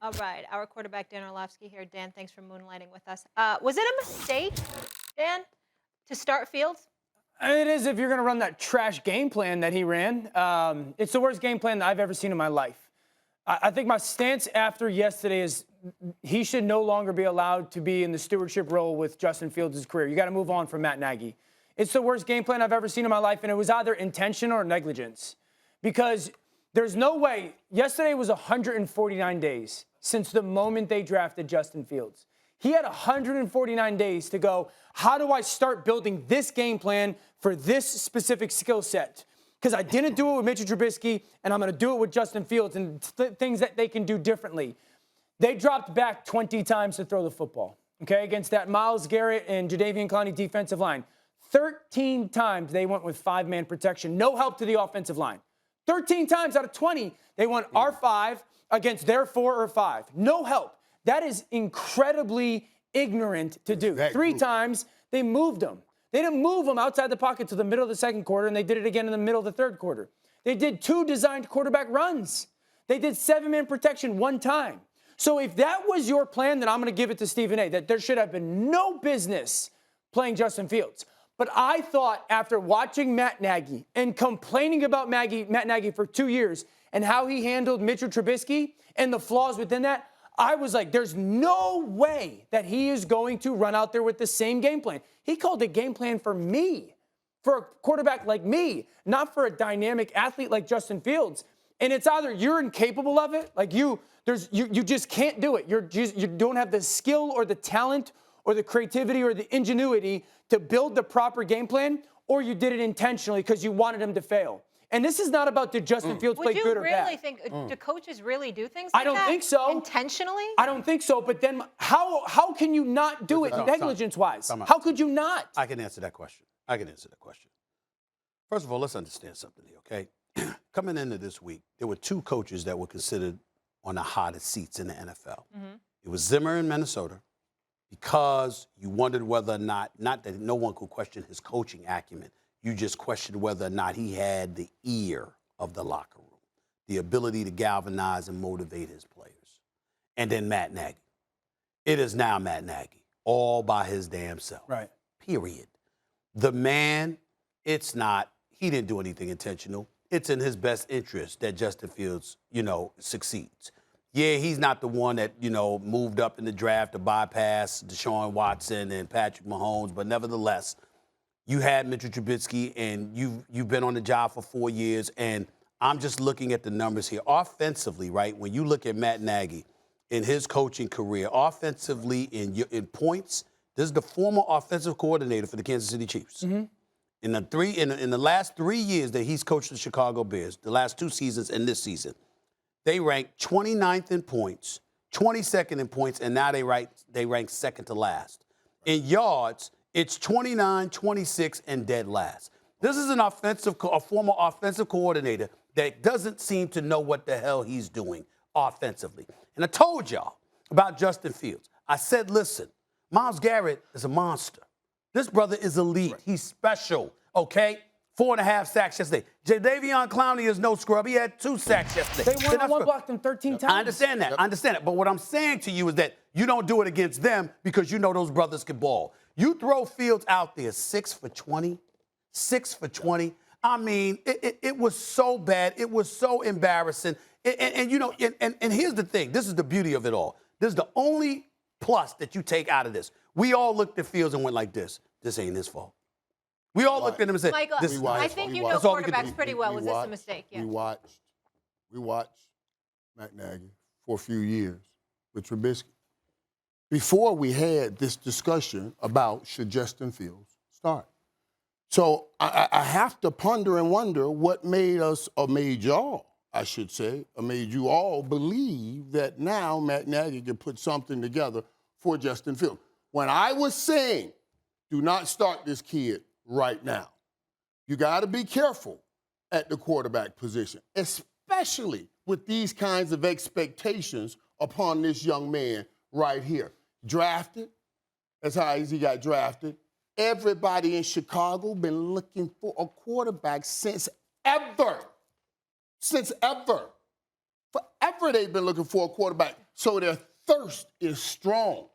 All right, our quarterback, Dan Orlovsky here. Dan, thanks for moonlighting with us. Was it a mistake, Dan, to start Fields? It is if you're going to run that trash game plan that he ran. It's the worst game plan that I've ever seen in my life. I think my stance after yesterday is he should no longer be allowed to be in the stewardship role with Justin Fields' career. You got to move on from Matt Nagy. It's the worst game plan I've ever seen in my life, and it was either intention or negligence. Because there's no way. Yesterday was 149 days since the moment they drafted Justin Fields. He had 149 days to go, how do I start building this game plan for this specific skill set? Because I didn't do it with Mitchell Trubisky, and I'm going to do it with Justin Fields and things that they can do differently. They dropped back 20 times to throw the football, okay, against that Myles Garrett and Jadeveon Clowney defensive line. 13 times they went with five-man protection. No help to the offensive line. 13 times out of 20, they went R5 against their 4 or 5. No help. That is incredibly ignorant to do. Three times, they moved them. They didn't move them outside the pocket to the middle of the second quarter, and they did it again in the middle of the third quarter. They did 2 designed quarterback runs. They did 7-man protection 1 time. So if that was your plan, then I'm going to give it to Stephen A., that there should have been no business playing Justin Fields. But I thought after watching Matt Nagy and complaining about Matt Nagy for 2 years and how he handled Mitchell Trubisky and the flaws within that, I was like, there's no way that he is going to run out there with the same game plan. He called a game plan for me, for a quarterback like me, not for a dynamic athlete like Justin Fields. And it's either you're incapable of it, like you just can't do it. You don't have the skill or the talent or the creativity or the ingenuity to build the proper game plan, or you did it intentionally because you wanted him to fail. And this is not about did Justin Fields play good or bad. Would you really think, do coaches really do things I like that? don't think so. Intentionally? I don't think so, but then how can you not do it negligence-wise? How could you not? I can answer that question. First of all, let's understand something here, okay? Coming into this week, there were 2 coaches that were considered on the hottest seats in the NFL. It was Zimmer in Minnesota, because you wondered whether or not that no one could question his coaching acumen, you just questioned whether or not he had the ear of the locker room, the ability to galvanize and motivate his players. And then Matt Nagy. It is now Matt Nagy, all by his damn self. Right. Period. The man, he didn't do anything intentional. It's in his best interest that Justin Fields, succeeds. Yeah, he's not the one that, moved up in the draft to bypass Deshaun Watson and Patrick Mahomes, but nevertheless, you had Mitchell Trubisky, and you've been on the job for 4 years, and I'm just looking at the numbers here. Offensively, right, when you look at Matt Nagy in his coaching career, offensively in points, this is the former offensive coordinator for the Kansas City Chiefs. In the last 3 years that he's coached the Chicago Bears, the last 2 seasons and this season, they ranked 29th in points, 22nd in points, and now they rank second to last. In yards, it's 29, 26, and dead last. This is a former offensive coordinator that doesn't seem to know what the hell he's doing offensively. And I told y'all about Justin Fields. I said, listen, Myles Garrett is a monster. This brother is elite. Right. He's special, okay? 4.5 sacks yesterday. Jadeveon Clowney is no scrub. He had 2 sacks yesterday. They one blocked him 13 times. I understand that. I understand it. But what I'm saying to you is that you don't do it against them because you know those brothers can ball. You throw Fields out there 6 for 20, 6 for 20. I mean, it was so bad. It was so embarrassing. And here's the thing. This is the beauty of it all. This is the only plus that you take out of this. We all looked at Fields and went like this. This ain't his fault. We all looked at him and said, Michael, this I think you know quarterbacks pretty well. Was this a mistake? Yeah. We watched Matt Nagy for a few years with Trubisky before we had this discussion about should Justin Fields start. So I have to ponder and wonder what made us, or made y'all, I should say, or made you all believe that now Matt Nagy can put something together for Justin Fields. When I was saying, do not start this kid right now, you got to be careful at the quarterback position, especially with these kinds of expectations upon this young man right here. Drafted, that's how he got drafted. Everybody in Chicago been looking for a quarterback since ever. Forever. forever they've been looking for a quarterback. So their thirst is strong.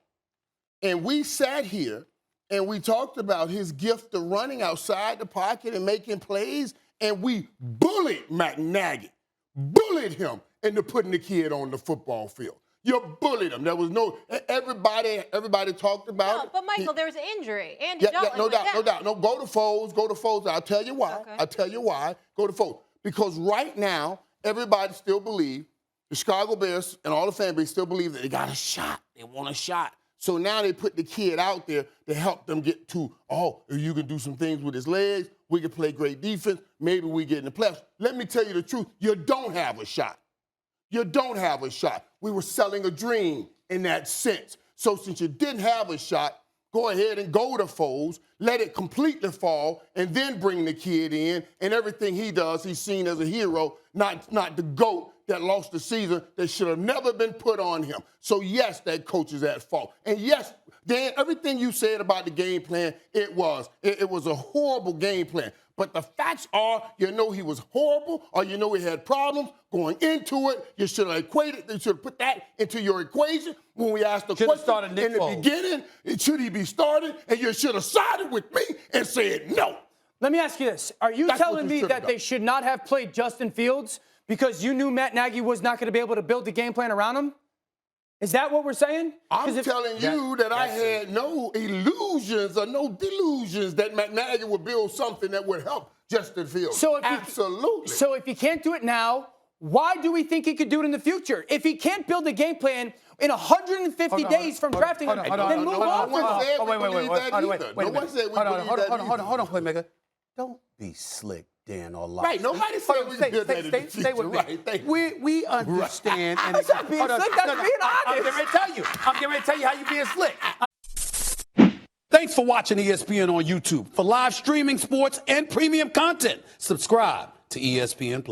And we sat here and we talked about his gift of running outside the pocket and making plays, and we bullied Matt Nagy, bullied him into putting the kid on the football field. You bullied him. There was no everybody talked about it. But Michael, there was an injury. Andy Yeah, Dalton no went doubt, down. no doubt. No, go to Foles. I'll tell you why. Okay. I'll tell you why. Go to Foles. Because right now, everybody still believes, the Chicago Bears and all the fan base still believe that they got a shot. They want a shot. So now they put the kid out there to help them get to, if you can do some things with his legs, we can play great defense, maybe we get in the playoffs. Let me tell you the truth, you don't have a shot. You don't have a shot. We were selling a dream in that sense. So since you didn't have a shot, go ahead and go to Foles, let it completely fall, and then bring the kid in, and everything he does, he's seen as a hero, not the GOAT that lost the season that should have never been put on him. So yes, that coach is at fault. And yes, Dan, everything you said about the game plan, it was a horrible game plan. But the facts are, he was horrible, or he had problems going into it. You should have put that into your equation when we asked the question in the beginning. Should he be started? And you should have sided with me and said no. Let me ask you this. Are you telling me that they should not have played Justin Fields because you knew Matt Nagy was not going to be able to build the game plan around him? Is that what we're saying? I'm telling you that I had no illusions or no delusions that Matt Nagy would build something that would help Justin Fields. Absolutely. So if he can't do it now, why do we think he could do it in the future? If he can't build a game plan in 150 days from drafting him, then move on. Hold on, playmaker. Don't be slick, Dan Orlovsky. Right, nobody said we could do that in the future. Stay with me. Right, we understand. I'm not being slick, that's being honest. I'm getting ready to tell you how you being slick. Thanks for watching ESPN on YouTube. For live streaming sports and premium content, subscribe to ESPN+.